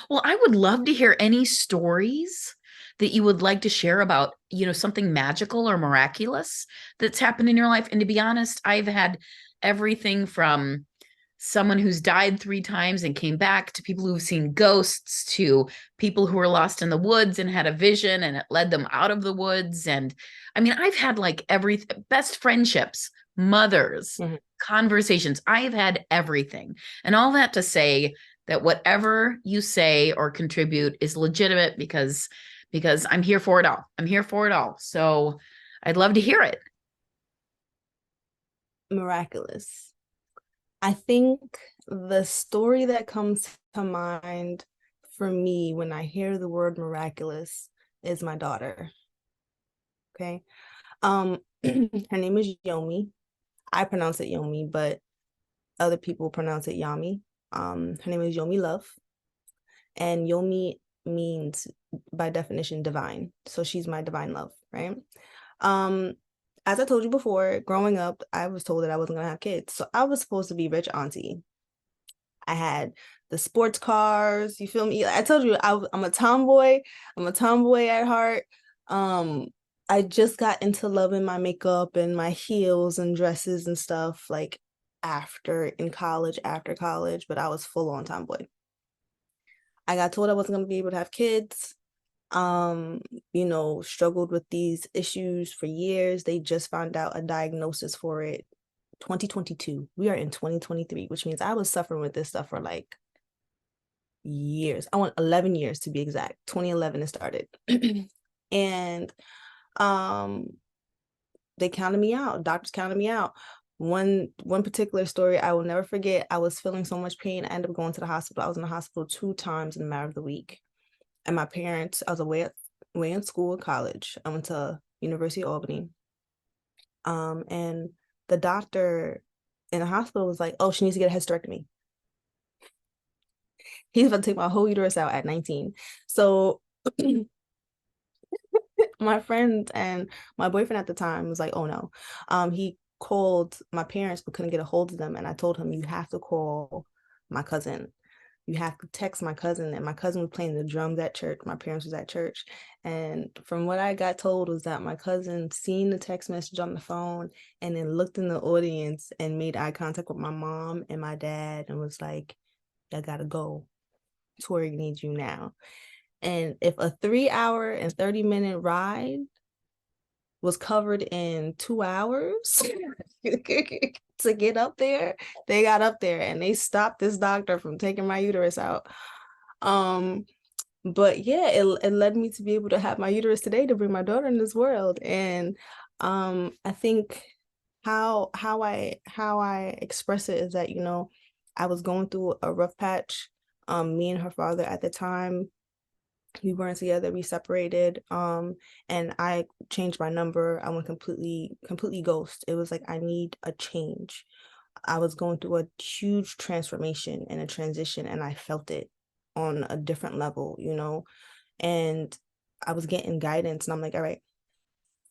Well, I would love to hear any stories that you would like to share about, something magical or miraculous that's happened in your life. And to be honest, I've had everything from someone who's died 3 times and came back to people who've seen ghosts to people who were lost in the woods and had a vision and it led them out of the woods. And I mean, I've had like every best friendships, mothers, Mhm. conversations. I've had everything. And all that to say that whatever you say or contribute is legitimate because I'm here for it all. I'm here for it all. So I'd love to hear it. Miraculous. I think the story that comes to mind for me when I hear the word miraculous is my daughter. Okay. Her name is Yomi. I pronounce it Yomi, but other people pronounce it Yami. Her name is Yomi Love, and Yomi means by definition divine. So she's my divine love, right? Um, as I told you before, growing up, I was told that I wasn't gonna have kids. So I was supposed to be rich auntie. I had the sports cars, you feel me? I told you I'm a tomboy. I'm a tomboy at heart. Um, I just got into loving my makeup and my heels and dresses and stuff like after college, but I was full on tomboy. I got told I wasn't gonna be able to have kids. Um, struggled with these issues for years. They just found out a diagnosis for it 2022. We are in 2023, which means I was suffering with this stuff for like years. I want 11 years to be exact. 2011 it started. And um they counted me out. Doctors counted me out. One particular story I will never forget. I was feeling so much pain. I ended up going to the hospital. I was in the hospital 2 times in a matter of the week. And my parents, I was away in school and college. I went to University of Albany. And the doctor in the hospital was like, "Oh, she needs to get a hysterectomy." He's about to take my whole uterus out at 19. So my friend and my boyfriend at the time was like, "Oh no." He called my parents but couldn't get a hold of them. And I told him, "You have to call my cousin. You have to text my cousin." And my cousin was playing the drums at church. My parents was at church. And from what I got told was that my cousin seen the text message on the phone and then looked in the audience and made eye contact with my mom and my dad and was like, "I gotta go. Tori needs you now." And if a 3 hour and 30-minute ride was covered in 2 hours to get up there, they got up there and they stopped this doctor from taking my uterus out. Um, but yeah, it led me to be able to have my uterus today to bring my daughter in this world. And I think how I express it is that, I was going through a rough patch. Me and her father at the time, we weren't together, we separated. And I changed my number. I went completely ghost. It was like I need a change. I was going through a huge transformation and a transition, and I felt it on a different level. And I was getting guidance, and I'm like, all right,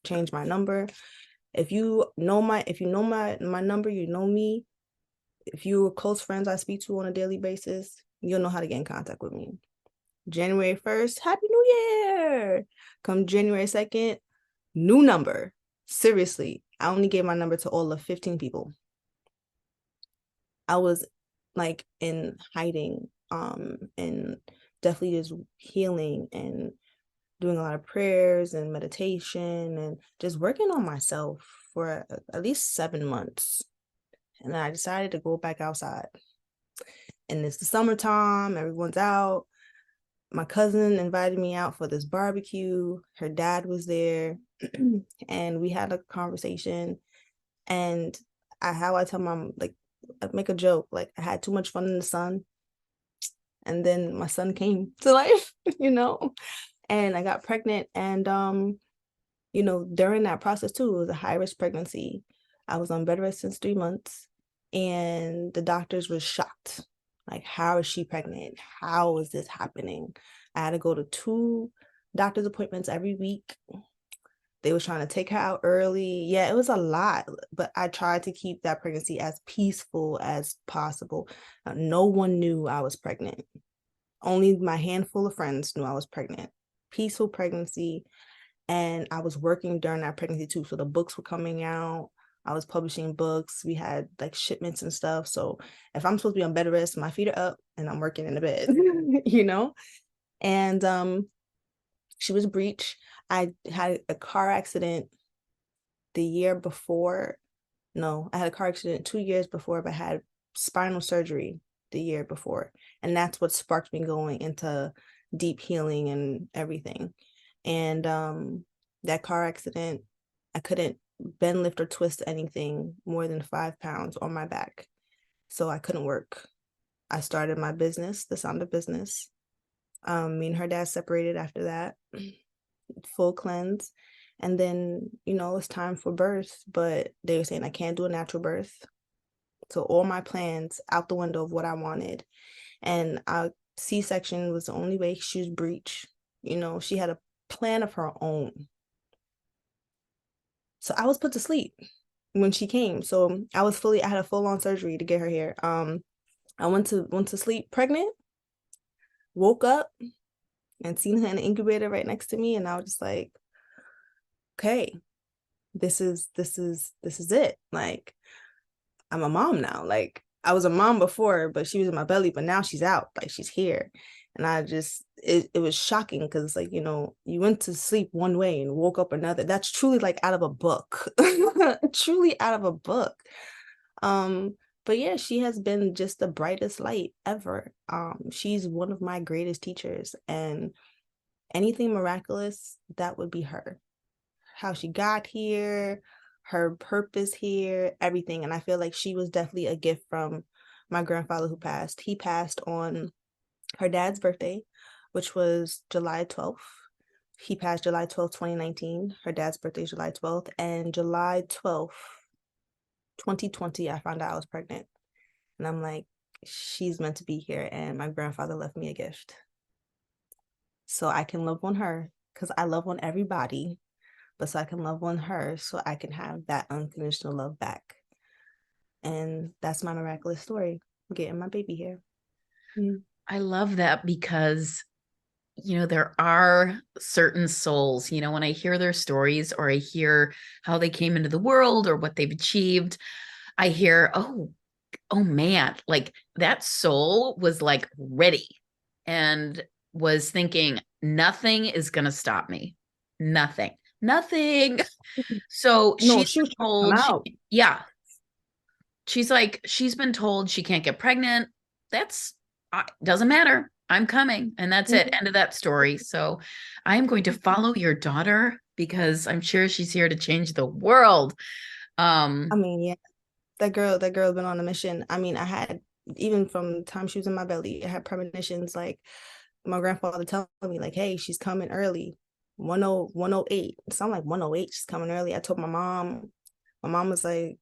change my number. If you know my number, you know me. If you're close friends I speak to on a daily basis, you'll know how to get in contact with me. January 1st, Happy New Year. Come January 2nd, new number. Seriously, I only gave my number to all of 15 people. I was like in hiding, and definitely just healing and doing a lot of prayers and meditation and just working on myself for at least 7 months. And then I decided to go back outside. And it's the summertime, everyone's out. My cousin invited me out for this barbecue. Her dad was there, and we had a conversation. And how I tell mom, like, I make a joke, like I had too much fun in the sun, and then my son came to life, and I got pregnant. And during that process too, it was a high risk pregnancy. I was on bed rest since 3 months, and the doctors were shocked. Like, how is she pregnant? How is this happening? I had to go to 2 doctor's appointments every week. They was trying to take her out early. Yeah, it was a lot, but I tried to keep that pregnancy as peaceful as possible. No one knew I was pregnant. Only my handful of friends knew I was pregnant. Peaceful pregnancy. And I was working during that pregnancy too. So the books were coming out. I was publishing books. We had like shipments and stuff. So if I'm supposed to be on bed rest, my feet are up and I'm working in the bed, you know? And she was breech. I had a car accident the year before. No, I had a car accident 2 years before, but I had spinal surgery the year before. And that's what sparked me going into deep healing and everything. And that car accident, I couldn't bend, lift, or twist anything more than 5 pounds on my back. So I couldn't work. I started my business, the Sound of Business. Me and her dad separated after that, full cleanse. And then, it's time for birth, but they were saying I can't do a natural birth. So all my plans out the window of what I wanted. And a C-section was the only way. She was breech. She had a plan of her own. So I was put to sleep when she came. So I had a full-on surgery to get her here. I went to sleep pregnant, woke up and seen her in the incubator right next to me. And I was just like, okay, this is it. Like, I'm a mom now. Like, I was a mom before, but she was in my belly, but now she's out, like she's here. And it was shocking because it's like, you went to sleep one way and woke up another. That's truly like out of a book, truly out of a book. But yeah, she has been just the brightest light ever. She's one of my greatest teachers, and anything miraculous, that would be her. How she got here, her purpose here, everything. And I feel like she was definitely a gift from my grandfather who passed. He passed on her dad's birthday, which was July 12th. He passed July 12th, 2019. Her dad's birthday is July 12th. And July 12th, 2020, I found out I was pregnant. And I'm like, she's meant to be here. And my grandfather left me a gift. So I can love on her, because I love on everybody. But so I can love on her so I can have that unconditional love back. And that's my miraculous story, getting my baby here. Mm. I love that because, there are certain souls, when I hear their stories or I hear how they came into the world or what they've achieved, I hear, oh man, like that soul was like ready and was thinking, nothing is going to stop me. Nothing. So No, she's she was been trying to come told, out. yeah, she's been told she can't get pregnant. That's doesn't matter. I'm coming. And that's it. Mhm. End of that story. So I am going to follow your daughter because I'm sure she's here to change the world. I mean, yeah, that girl's been on a mission. I mean, I had, even from the time she was in my belly, I had premonitions, like my grandfather telling me, like, hey, she's coming early. 108. So I'm like, 108, she's coming early. I told my mom. My mom was like,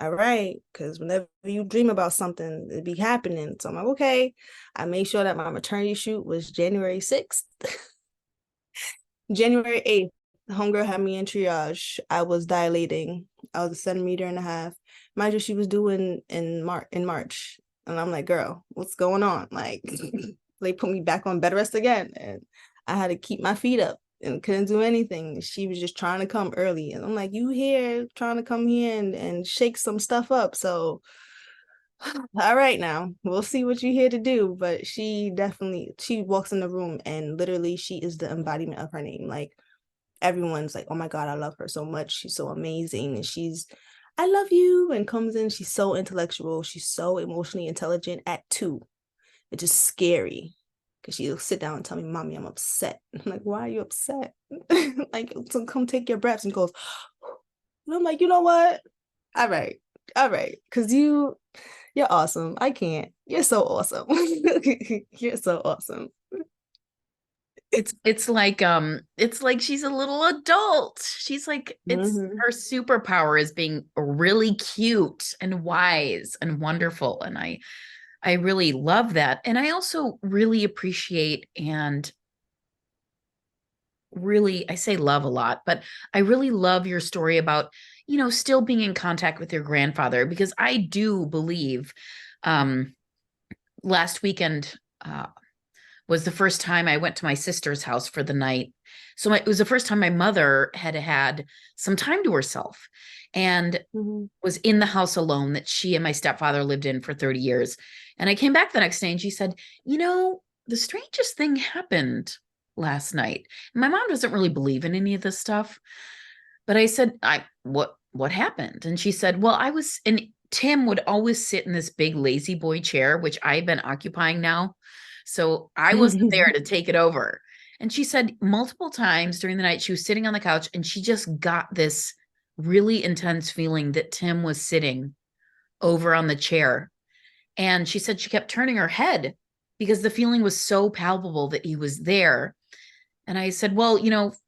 all right, because whenever you dream about something, it be happening. So I'm like, okay. I made sure that my maternity shoot was January 6th. January 8th, the homegirl had me in triage. I was dilating. I was a centimeter and a half. Mind you, she was due in March. And I'm like, girl, what's going on? Like, they put me back on bed rest again. And I had to keep my feet up and couldn't do anything. She was just trying to come early. And I'm like, you here trying to come here and shake some stuff up. So all right, now we'll see what you're here to do. But she walks in the room and literally she is the embodiment of her name. Like, everyone's like, oh my God, I love her so much. She's so amazing. And I love you. And comes in, she's so intellectual. She's so emotionally intelligent at 2. It's just scary. Because she'll sit down and tell me, Mommy, I'm upset. I'm like, why are you upset? Like, so come take your breaths. And goes, and I'm like, you know what? All right. Because you're awesome. I can't. You're so awesome. You're so awesome. It's like she's a little adult. She's like, it's Mhm. her superpower is being really cute and wise and wonderful. And I really love that. And I also really appreciate and really, I say love a lot, but I really love your story about, still being in contact with your grandfather, because I do believe last weekend, was the first time I went to my sister's house for the night. So it was the first time my mother had had some time to herself and Mhm. was in the house alone that she and my stepfather lived in for 30 years. And I came back the next day and she said, you know, the strangest thing happened last night. My mom doesn't really believe in any of this stuff. But I said, I what happened? And she said, well, I was and Tim would always sit in this big lazy boy chair, which I've been occupying now. So I wasn't there to take it over. And she said multiple times during the night, she was sitting on the couch and she just got this really intense feeling that Tim was sitting over on the chair. And she said she kept turning her head because the feeling was so palpable that he was there. And I said, well,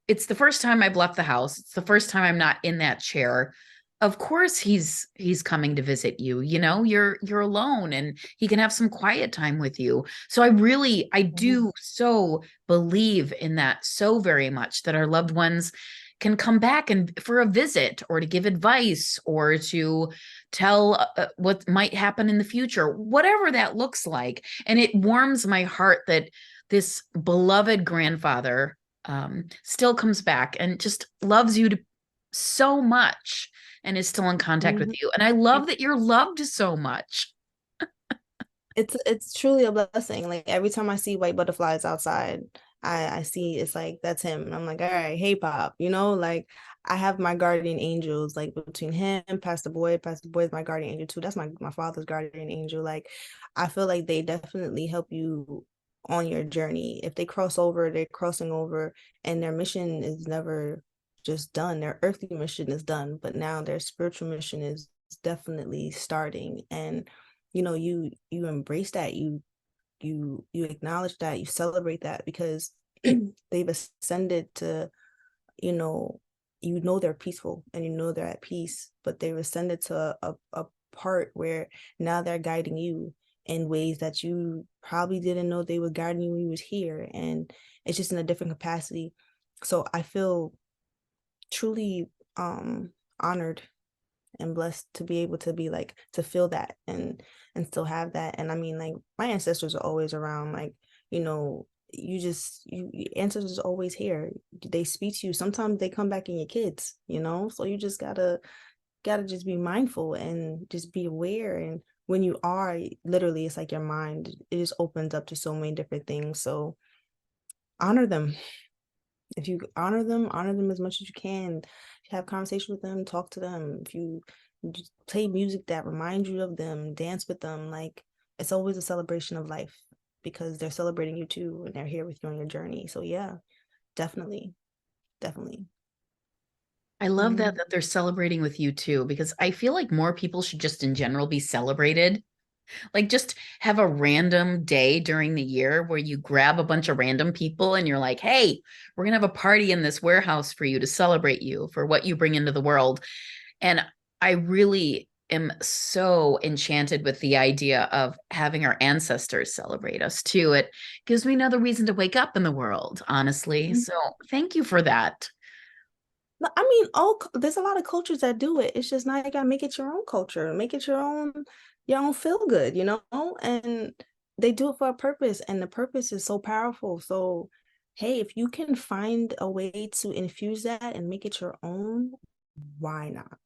it's the first time I've left the house. It's the first time I'm not in that chair. Of course he's coming to visit you. You're alone and he can have some quiet time with you. So I Mhm. do so believe in that so very much that our loved ones can come back and for a visit or to give advice or to tell what might happen in the future, whatever that looks like. And it warms my heart that this beloved grandfather still comes back and just loves you so much and is still in contact with Mhm. you. And I love that you're loved so much. It's truly a blessing. Like every time I see white butterflies outside, I see it's like that's him. And I'm like, all right, hey Pop, like I have my guardian angels, like between him, Pastor Boy is my guardian angel too. That's my father's guardian angel. Like I feel like they definitely help you on your journey. If they cross over, they're crossing over, and their mission is never just done. Their earthly mission is done, but now their spiritual mission is definitely starting. And you embrace that, you acknowledge that, you celebrate that, because they've ascended to, you know they're peaceful and they're at peace, but they've ascended to a part where now they're guiding you in ways that you probably didn't know they were guiding you when you was here, and it's just in a different capacity. So I feel truly honored and blessed to be able to be like to feel that and still have that. And I mean, like, my ancestors are always around. Like, your ancestors are always here. They speak to you. Sometimes they come back in your kids, so you just gotta just be mindful and just be aware. And when you are, literally, it's like your mind, it just opens up to so many different things. So honor them. If you honor them as much as you can. Have conversation with them, talk to them. If you just play music that reminds you of them, dance with them, like, it's always a celebration of life, because they're celebrating you too and they're here with you on your journey. So yeah, definitely, definitely. I love that Mhm. that they're celebrating with you too, because I feel like more people should just in general be celebrated. Like just have a random day during the year where you grab a bunch of random people and you're like, hey, we're gonna have a party in this warehouse for you to celebrate you for what you bring into the world. And I really am so enchanted with the idea of having our ancestors celebrate us too. It gives me another reason to wake up in the world, honestly. So thank you for that. No, I mean, there's a lot of cultures that do it. It's just now you gotta make it your own culture, make it your own feel good, and they do it for a purpose, and the purpose is so powerful. So, hey, if you can find a way to infuse that and make it your own, why not?